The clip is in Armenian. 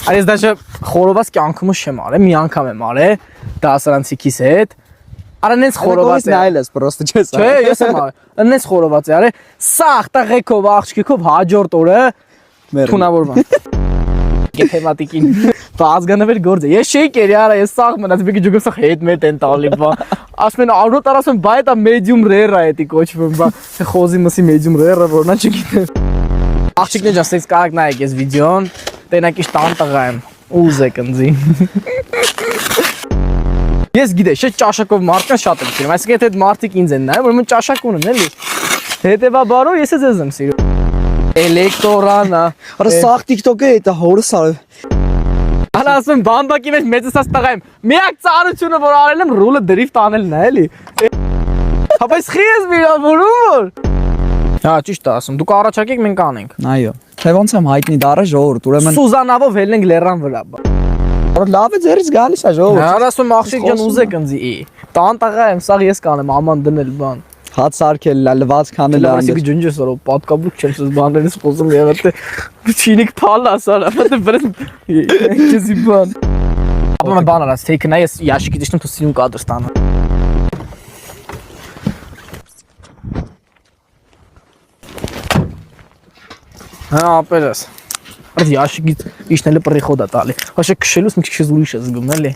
Այս դաշը խորոված կյանքումս չեմ արել, մի անգամ եմ արել դասարանցիքիս հետ։ Արանենց խորոված է։ Նայել ես, պրոստը չես։ Չէ, ես եմ արել։ Անենց խորոված է արել։ Սաղ տղեկով աղջիկով հաջորդ օրը թունավորման։ Գեթեմատիկին բազգանավեր գործ է։ Ես չէի կերի արա, ես սաղ մնաց մի քիչ ջուգսա հետ մետ են տալի բա։ Ասում են արոտ արասում բայ դա մեդիում ռերա է դի կոչվում բա։ Խոզի մսի մեդիում ռերա որնա չգիտեմ։ Աղջիկներ ջան, ստից կարակ նայեք ես վիդեոն, տենակ իշ տան տղա եմ։ Ուզ է կնձի։ Ես գիտես, չէ ճաշակով մարդկան շատ եմ սիրում, այսինքն եթե մարդիկ ինձ են նայում, ուրեմն ճաշակ ունեն էլի։ Հետևաբարով ես ձեզ եմ սիրում։ Էլեկտրոնա։ Արա սաղ TikTok-ը է, դա հորս արել։ Արա ասում բամբակի մեջ մեծացած տղա եմ։ Միակ ծառությունը որ արել եմ ռուլը դրիֆտ անելն է էլի։ Հապա ես խի ես վիրավորում որ։ Հա, ճիշտ է ասում, դուք առաջարկեք մենք անենք։ Այո։ Թե ոնց եմ հայտնի դարը ժողովուրդ, ուրեմն Սուզանավով ելնենք լեռան վրա։ լավ է ձերից գալիս է ժողովուրդ։ Արա ասում աղջիկ ջան ուզ է կնձի։ Տան տղա եմ, սաղ ես կանեմ աման դնել բան։ Հաց սարքել, լվաց քանել Լավասիկ ջունջես որով պատկաբուկ չեմ սս բաներս խոսում եղել թե չինիկ փալա սարա, բայց բրեն քեզի բան։ Ապա բան արած, թե կնա ես ящики դիշնում თუ սինու կադր ստանա։ Հա, ապերս։ Այդ ящики իշնելը պրիխոդ է տալի։ Հաշե քշելուց մի քիչ ուրիշ է զգում, էլի։